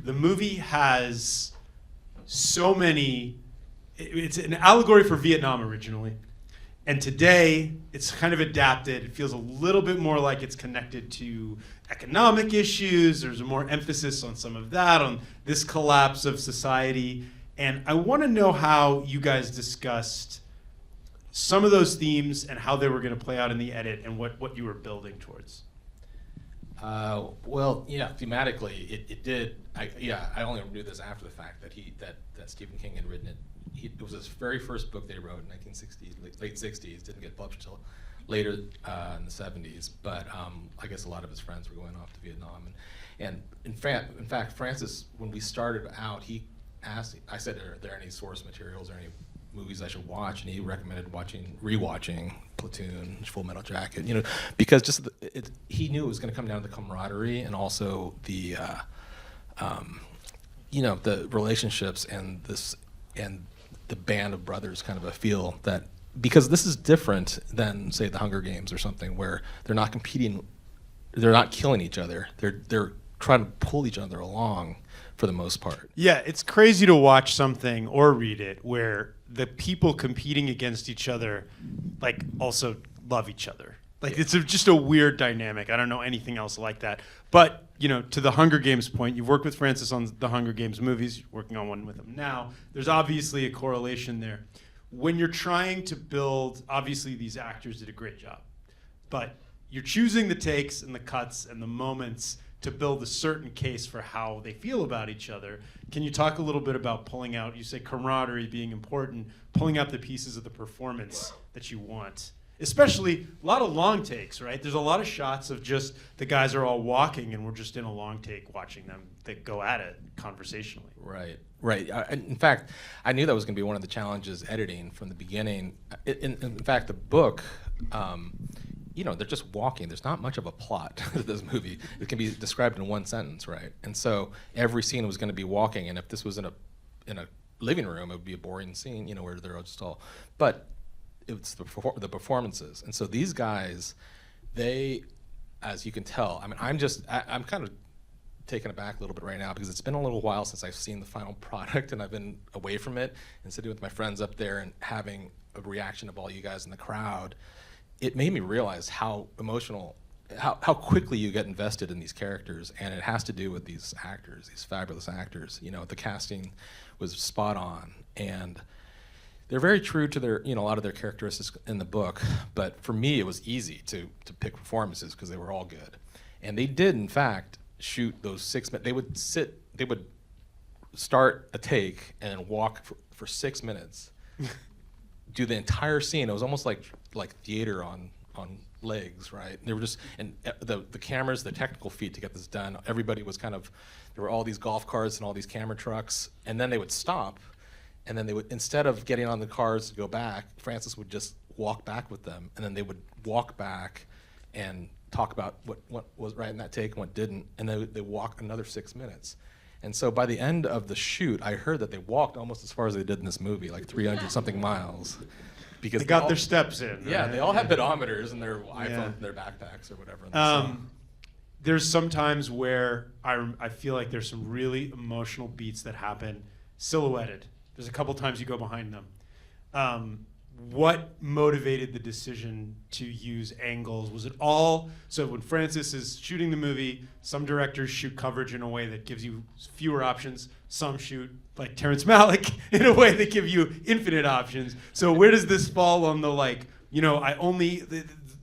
the movie has so many. It's an allegory for Vietnam originally, and today it's kind of adapted. It feels a little bit more like it's connected to economic issues. There's more emphasis on some of that, on this collapse of society. And I want to know how you guys discussed some of those themes and how they were going to play out in the edit and what you were building towards. Well, yeah, thematically, it did. I only knew this after the fact that Stephen King had written it. It was his very first book that he wrote in 1960s, late 60s. Didn't get published until later in the 70s. But I guess a lot of his friends were going off to Vietnam. And in fact, Francis, when we started out, he asked. I said, "Are there any source materials or any movies I should watch?" And he recommended rewatching Platoon, Full Metal Jacket. Because just he knew it was going to come down to the camaraderie and also the the relationships and the band of brothers kind of a feel that, because this is different than, say, the Hunger Games or something, where they're not competing, they're not killing each other, they're trying to pull each other along for the most part. Yeah, it's crazy to watch something or read it where the people competing against each other like also love each other. Like, it's just a weird dynamic. I don't know anything else like that. But, to the Hunger Games point, you've worked with Francis on the Hunger Games movies. You're working on one with him now. There's obviously a correlation there. When you're trying to build, obviously these actors did a great job, but you're choosing the takes and the cuts and the moments to build a certain case for how they feel about each other. Can you talk a little bit about pulling out, you say camaraderie being important, pulling out the pieces of the performance that you want? Especially a lot of long takes, right? There's a lot of shots of just the guys are all walking and we're just in a long take watching them go at it conversationally. Right. In fact, I knew that was going to be one of the challenges editing from the beginning. In fact, the book, they're just walking. There's not much of a plot to this movie. It can be described in one sentence, right? And so every scene was going to be walking, and if this was in a living room, it would be a boring scene, where they're just all. But it's the performances, and so these guys, they, as you can tell, I'm kind of taken aback a little bit right now because it's been a little while since I've seen the final product, and I've been away from it and sitting with my friends up there and having a reaction of all you guys in the crowd. It made me realize how emotional, how quickly you get invested in these characters, and it has to do with these actors, these fabulous actors. The casting was spot on, and they're very true to their, a lot of their characteristics in the book. But for me, it was easy to pick performances because they were all good, and they did, in fact, shoot those 6 minutes. They would start a take and walk for 6 minutes. Do the entire scene. It was almost like theater on legs, right? They were just, and the cameras, the technical feat to get this done. Everybody was there were all these golf carts and all these camera trucks, and then they would stop, and then they would, instead of getting on the cars to go back, Francis would just walk back with them, and then they would walk back and talk about what was right in that take and what didn't, and then they walk another 6 minutes. And so by the end of the shoot, I heard that they walked almost as far as they did in this movie, like 300-something miles. Because they got their steps in. Yeah, right? They all had pedometers in their iPhones, in their backpacks or whatever. There's some times where I feel like there's some really emotional beats that happen silhouetted. There's a couple times you go behind them. What motivated the decision to use angles? Was it all, so when Francis is shooting the movie, some directors shoot coverage in a way that gives you fewer options. Some shoot, like Terrence Malick, in a way that give you infinite options. So where does this fall on the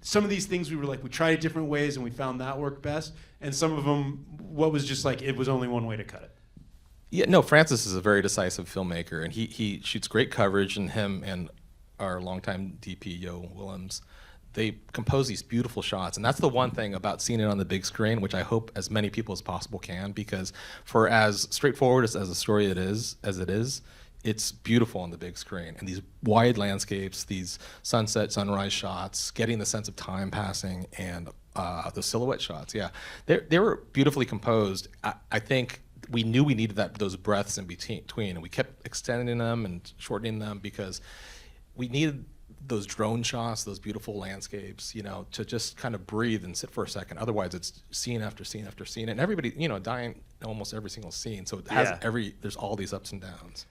some of these things we tried it different ways and we found that worked best. And some of them, what was just it was only one way to cut it? Yeah, no, Francis is a very decisive filmmaker, and he shoots great coverage, and him and our longtime DP, Yo Willems, they compose these beautiful shots. And that's the one thing about seeing it on the big screen, which I hope as many people as possible can, because for as straightforward as a story it is, it's beautiful on the big screen. And these wide landscapes, these sunset, sunrise shots, getting the sense of time passing, and the silhouette shots, they were beautifully composed. I think we knew we needed those breaths in between, and we kept extending them and shortening them because we needed those drone shots, those beautiful landscapes, to just kind of breathe and sit for a second. Otherwise, it's scene after scene after scene, and everybody, dying in almost every single scene. So it has there's all these ups and downs.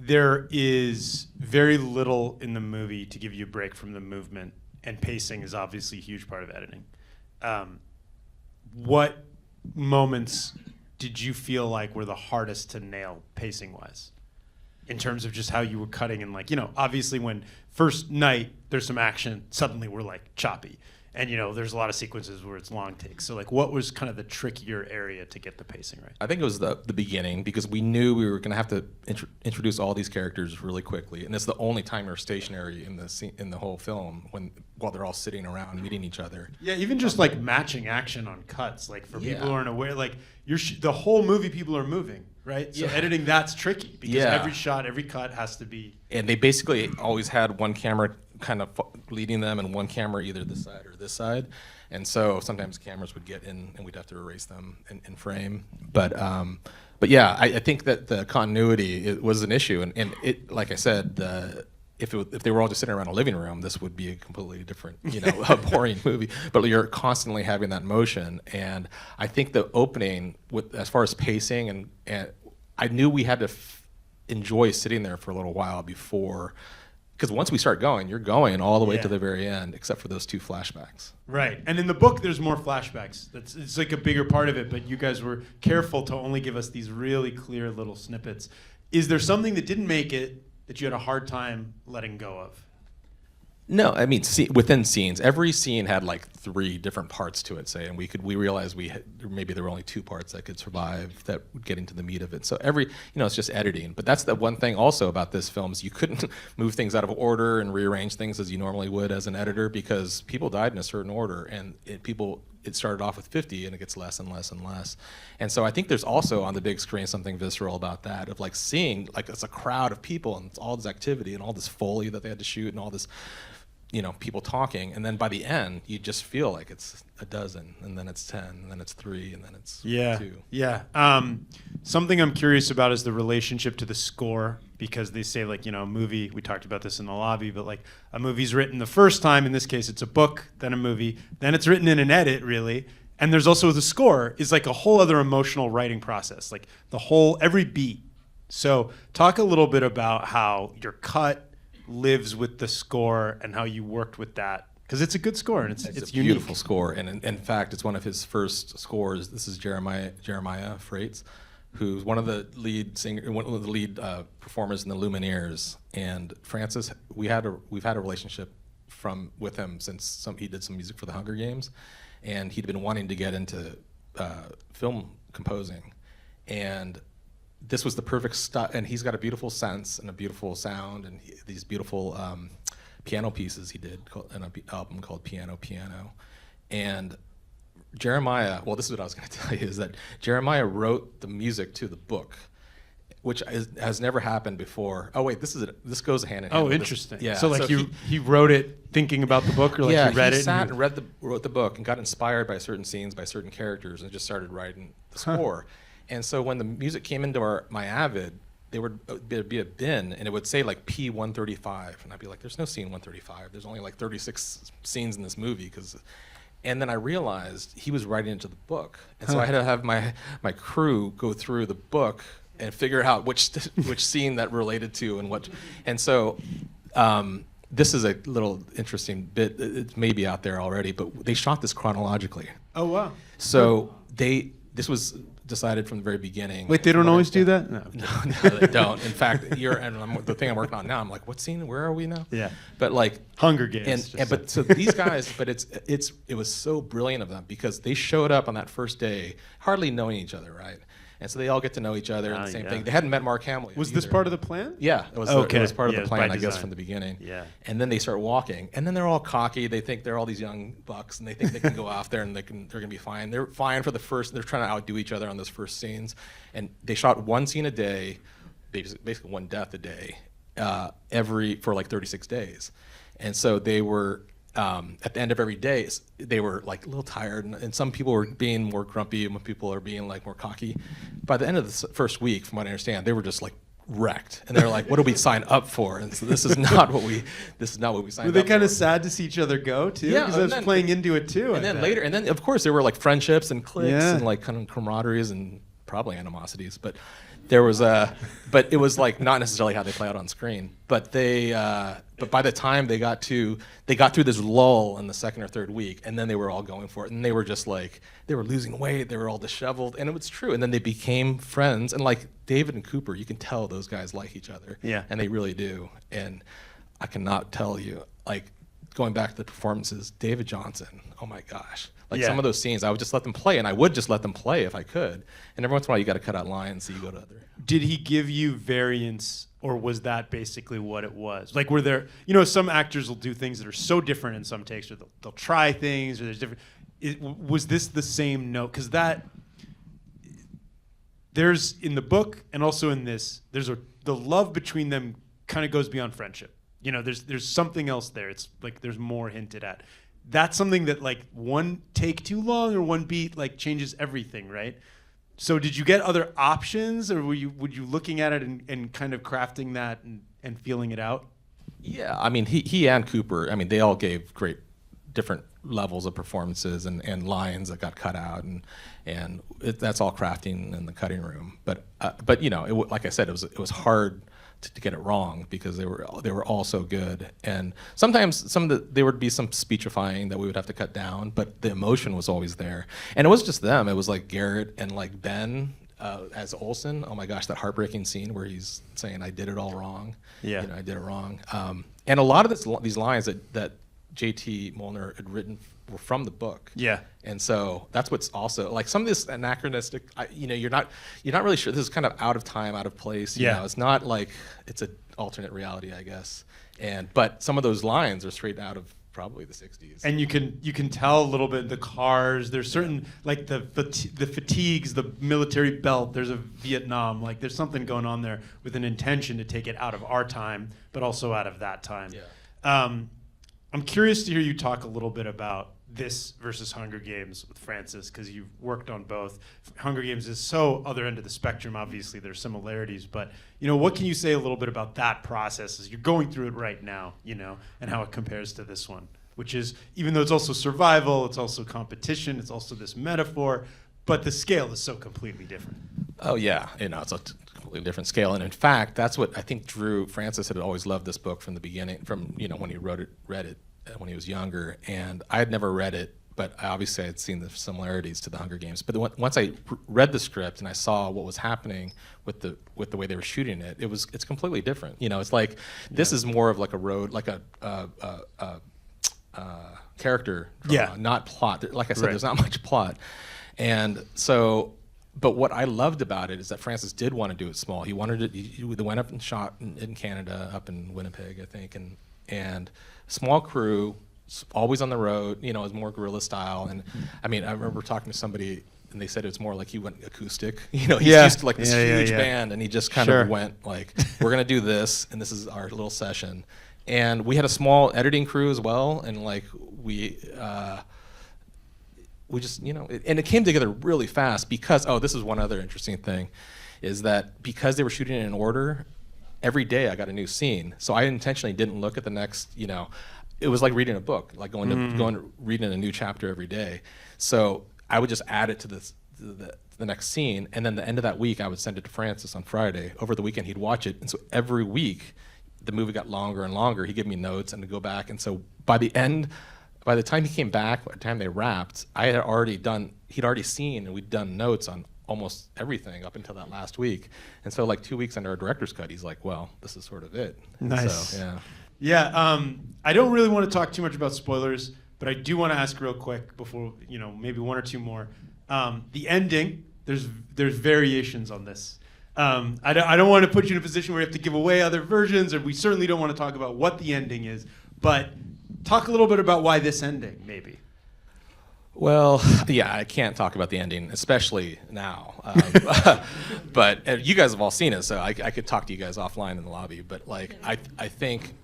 There is very little in the movie to give you a break from the movement, and pacing is obviously a huge part of editing. What moments did you feel like were the hardest to nail pacing-wise? In terms of just how you were cutting and obviously when first night there's some action, suddenly we're like choppy. And there's a lot of sequences where it's long takes. So what was kind of the trickier area to get the pacing right? I think it was the beginning, because we knew we were going to have to introduce all these characters really quickly, and it's the only time you're stationary in the whole film while they're all sitting around meeting each other. Yeah, even just matching action on cuts, for people who aren't aware, the whole movie people are moving, right? So editing that's tricky because every shot, every cut has to be. And they basically always had one camera kind of leading them and one camera either this side or this side, and so sometimes cameras would get in and we'd have to erase them in frame. But yeah, I think that the continuity was an issue, and it, like I said, if they were all just sitting around a living room, this would be a completely different, a boring movie. But you're constantly having that motion, and I think the opening, as far as pacing, and I knew we had to enjoy sitting there for a little while before. Because once we start going, you're going all the way to the very end, except for those 2 flashbacks. Right, and in the book, there's more flashbacks. It's a bigger part of it, but you guys were careful to only give us these really clear little snippets. Is there something that didn't make it that you had a hard time letting go of? No, I mean, within scenes, every scene had 3 different parts to it, say, and we realized maybe there were only 2 parts that could survive that would get into the meat of it. So it's just editing. But that's the one thing also about this film is you couldn't move things out of order and rearrange things as you normally would as an editor, because people died in a certain order, and it started off with 50 and it gets less and less and less. And so I think there's also on the big screen something visceral about that, of seeing it's a crowd of people and it's all this activity and all this Foley that they had to shoot and all this people talking, and then by the end, you just feel like it's a dozen, and then it's 10, and then it's 3, and then it's 2. Yeah. Something I'm curious about is the relationship to the score, because they say a movie, we talked about this in the lobby, but a movie's written the first time, in this case it's a book, then a movie, then it's written in an edit, really, and there's also the score is a whole other emotional writing process, every beat. So talk a little bit about how your cut lives with the score and how you worked with that, because it's a good score and it's a unique. Beautiful score, and in fact it's one of his first scores. This is Jeremiah Freites, who's one of the lead performers in the Lumineers. And Francis, we've had a relationship with him since he did some music for the Hunger Games, and he'd been wanting to get into film composing, and this was the perfect stuff, and he's got a beautiful sense and a beautiful sound, and these beautiful piano pieces he did in an album called Piano. And Jeremiah, well, this is what I was going to tell you, is that Jeremiah wrote the music to the book, which has never happened before. Oh wait, this goes hand in hand. Oh, interesting. Yeah. So he wrote it thinking about the book, or he read it? Yeah, he wrote the book and got inspired by certain scenes, by certain characters, and just started writing the score. And so when the music came into my Avid, there'd be a bin, and it would say P135, and I'd be like, "There's no scene 135. There's only 36 scenes in this movie." And then I realized he was writing into the book, and so I had to have my crew go through the book and figure out which scene that related to and what. And so this is a little interesting bit. It may be out there already, but they shot this chronologically. Oh wow! So this was decided from the very beginning. Wait, they don't always do that? No, they don't. In fact, the thing I'm working on now, I'm like, what scene? Where are we now? Yeah. But Hunger Games. But so these guys, but it was so brilliant of them, because they showed up on that first day, hardly knowing each other, right? And so they all get to know each other and the same thing. They hadn't met Mark Hamill yet. Was this part of the plan? Yeah, it was part of the plan, I guess, from the beginning. Yeah. And then they start walking, and then they're all cocky. They think they're all these young bucks, and they think they can go out there and they're gonna be fine. They're fine for the first. They're trying to outdo each other on those first scenes, and they shot one scene a day, basically one death a day, for 36 days, and so they were. At the end of every day, they were a little tired, and some people were being more grumpy, and some people are being more cocky. By the end of the first week, from what I understand, they were just wrecked, and they're like, "What did we sign up for?" And so this is not what we signed up for. Were they kind of sad to see each other go too? Yeah, because I was playing into it too. And then later, and then of course there were like friendships and cliques Yeah. and like kind of camaraderies and probably animosities, but there was but it was like not necessarily how they play out on screen. But but by the time they got through this lull in the second or third week, and then they were all going for it, and they were just like, they were losing weight, they were all disheveled, and it was true. And then they became friends, and like David and Cooper, you can tell those guys like each other, Yeah. and they really do. And I cannot tell you, like, going back to the performances, David Johnson, oh my gosh. Like Yeah. some of those scenes, I would just let them play, and I would just let them play if I could. And every once in a while, you got to cut out lines, so you go to other. Did he give you variants, or was that basically what it was? Like, were there, some actors will do things that are so different in some takes, or they'll try things, or there's different. Was this the same note? Because there's in the book and also in this, the love between them kind of goes beyond friendship. There's something else there. It's like there's more hinted at. That's something that like one take too long or one beat like changes everything, right? So did you get other options, or would you looking at it and kind of crafting that and feeling it out? Yeah, I mean, he and Cooper, I mean, they all gave great different levels of performances and lines that got cut out, and that's all crafting in the cutting room. But like I said, it was hard to get it wrong because they were all so good. And sometimes there would be some speechifying that we would have to cut down, but the emotion was always there. And it was just them. It was like Garrett and like Ben as Olsen. Oh my gosh, that heartbreaking scene where he's saying, "I did it all wrong." Yeah. I did it wrong. And a lot of these lines that J.T. Molnar had written were from the book. Yeah. And so that's what's also like some of this anachronistic. You're not really sure. This is kind of out of time, out of place. Yeah. It's not like it's an alternate reality, I guess. But some of those lines are straight out of probably the 60s. And you can tell a little bit the cars. There's certain like the fatigues, the military belt. There's a Vietnam. Like there's something going on there with an intention to take it out of our time, but also out of that time. Yeah. I'm curious to hear you talk a little bit about this versus Hunger Games with Francis, because you've worked on both. Hunger Games is so other end of the spectrum. Obviously, there's similarities, but what can you say a little bit about that process as you're going through it right now, and how it compares to this one, which is, even though it's also survival, it's also competition, it's also this metaphor, but the scale is so completely different. Oh yeah, it's a completely different scale. And in fact, that's what I think drew Francis had always loved this book from the beginning, from when he read it when he was younger. And I had never read it, but obviously I had seen the similarities to the Hunger Games. But once I read the script and I saw what was happening with the way they were shooting it, it's completely different. It's like this is more of like a road, like a character drama, not plot. Like I said, There's not much plot. And so, but what I loved about it is that Francis did want to do it small. He wanted it. They went up and shot in Canada, up in Winnipeg, I think, and small crew, always on the road. It was more guerrilla style. And I mean, I remember talking to somebody, and they said it's more like he went acoustic. He's used to like this huge band, and he just kind of went like, "We're gonna do this, and this is our little session." And we had a small editing crew as well, and like we just, and it came together really fast because, this is one other interesting thing, is that because they were shooting in order, every day I got a new scene. So I intentionally didn't look at the next, it was like reading a book, like going to reading a new chapter every day. So I would just add it to the next scene, and then the end of that week I would send it to Francis on Friday. Over the weekend he'd watch it, and so every week the movie got longer and longer. He'd give me notes and to go back, and so by the time he came back, by the time they wrapped, he'd already seen, and we'd done notes on almost everything up until that last week. And so like 2 weeks under our director's cut, he's like, well, this is sort of it. Nice. So, yeah. Yeah, I don't really want to talk too much about spoilers, but I do want to ask real quick before, maybe one or two more. The ending, there's variations on this. I don't want to put you in a position where you have to give away other versions, or we certainly don't want to talk about what the ending is, but talk a little bit about why this ending, maybe. Well, yeah, I can't talk about the ending, especially now. But you guys have all seen it, so I could talk to you guys offline in the lobby. But like, I think,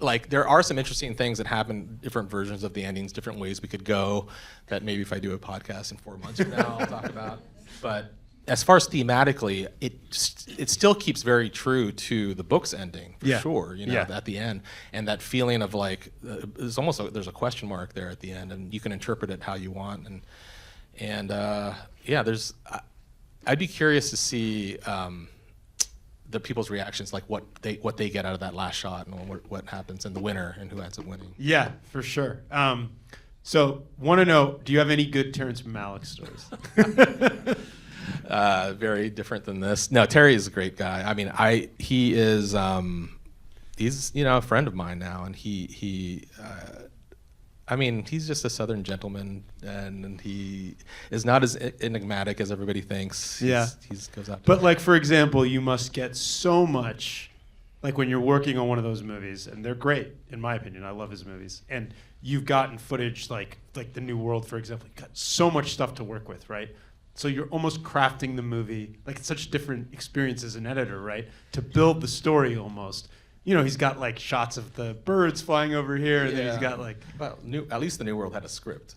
like, there are some interesting things that happen, different versions of the endings, different ways we could go. That maybe if I do a podcast in 4 months from now, I'll talk about. But as far as thematically, it still keeps very true to the book's ending, for Yeah. sure. You know, Yeah. at the end, and that feeling of like there's almost there's a question mark there at the end, and you can interpret it how you want. And yeah, I'd be curious to see the people's reactions, like what they get out of that last shot, and what happens in the winner and who ends up winning. Yeah, for sure. So, want to know, do you have any good Terrence Malick stories? Very different than this. No, Terry is a great guy. I mean, he is he's a friend of mine now, and I mean, he's just a Southern gentleman, and he is not as enigmatic as everybody thinks. Yeah. He goes out. But like, for example, you must get so much, like when you're working on one of those movies, and they're great, in my opinion. I love his movies. And you've gotten footage like The New World, for example. You've got so much stuff to work with, right? So you're almost crafting the movie, like it's such different experience as an editor, right? To build the story almost. You know, he's got like shots of the birds flying over here, and then he's got like... Well, at least The New World had a script.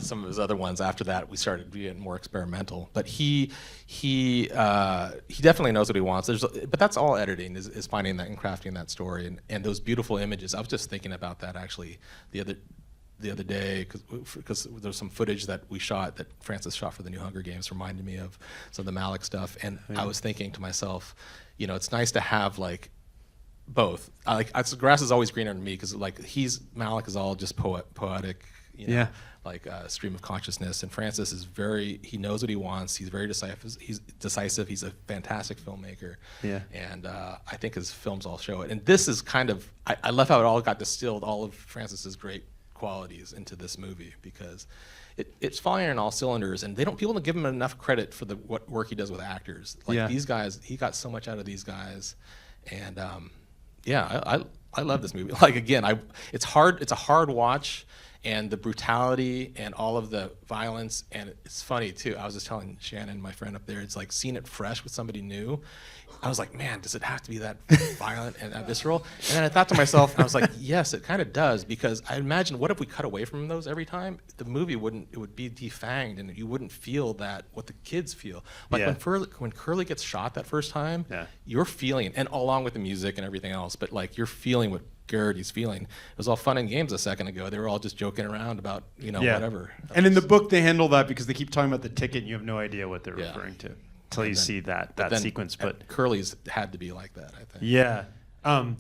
Some of his other ones after that, we started getting more experimental. But he definitely knows what he wants. But that's all editing, is finding that and crafting that story and those beautiful images. I was just thinking about that actually the other day, because there's some footage that we shot, that Francis shot for the new Hunger Games, reminded me of some of the Malick stuff, and I was thinking to myself, it's nice to have like both. Grass is always greener to me, because like Malick is all just poetic, Yeah. like a stream of consciousness, and Francis is he knows what he wants. He's very decisive. He's a fantastic filmmaker. Yeah. And I think his films all show it. And this is kind of, I love how it all got distilled, all of Francis's great qualities into this movie, because it's firing on all cylinders, and people don't give him enough credit for what work he does with actors. Like these guys, he got so much out of these guys, and I love this movie. Like again, it's a hard watch, and the brutality and all of the violence, and it's funny too. I was just telling Shannon, my friend up there, it's like seeing it fresh with somebody new. I was like, man, does it have to be that violent and visceral? And then I thought to myself, I was like, yes, it kind of does, because I imagine, what if we cut away from those every time? The movie it would be defanged, and you wouldn't feel what the kids feel. Like when Curly gets shot that first time, you're feeling, and along with the music and everything else, but like you're feeling what Garrity's feeling. It was all fun and games a second ago. They were all just joking around about, whatever. And in the book, they handle that because they keep talking about the ticket, and you have no idea what they're referring to until you see that sequence. But Curly's had to be like that, I think. Yeah.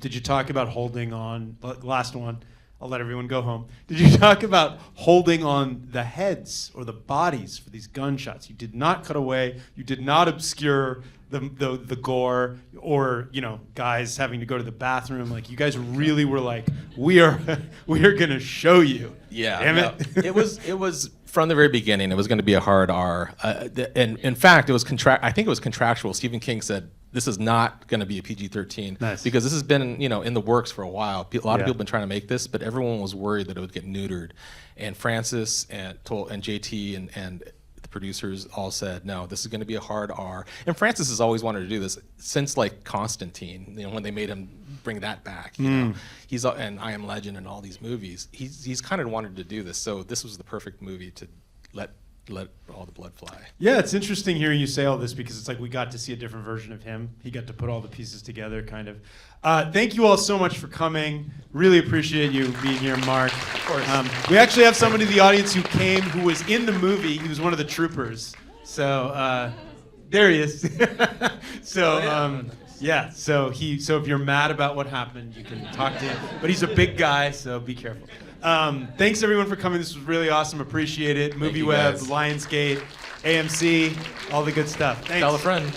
Did you talk about holding on? Last one. I'll let everyone go home. Did you talk about holding on the heads or the bodies for these gunshots? You did not cut away. You did not obscure the gore, or guys having to go to the bathroom. Like, you guys really were like, we are gonna show you. Yeah. Damn it. It was from the very beginning. It was going to be a hard R, and in fact, I think it was contractual. Stephen King said, this is not going to be a PG-13. Nice. Because this has been, in the works for a while. A lot of people have been trying to make this, but everyone was worried that it would get neutered. And Francis and JT and the producers all said, no, this is going to be a hard R. And Francis has always wanted to do this since like Constantine, when they made him bring that back. He's and I Am Legend and all these movies. He's kind of wanted to do this, so this was the perfect movie to let all the blood fly. Yeah, it's interesting hearing you say all this, because it's like we got to see a different version of him. He got to put all the pieces together, kind of. Thank you all so much for coming. Really appreciate you being here, Mark. Of course. We actually have somebody in the audience who came, who was in the movie. He was one of the troopers. So there he is. So so if you're mad about what happened, you can talk to him. But he's a big guy, so be careful. Thanks everyone for coming. This was really awesome. Appreciate it. MovieWeb, Lionsgate, AMC, all the good stuff. Thanks. Tell a friend.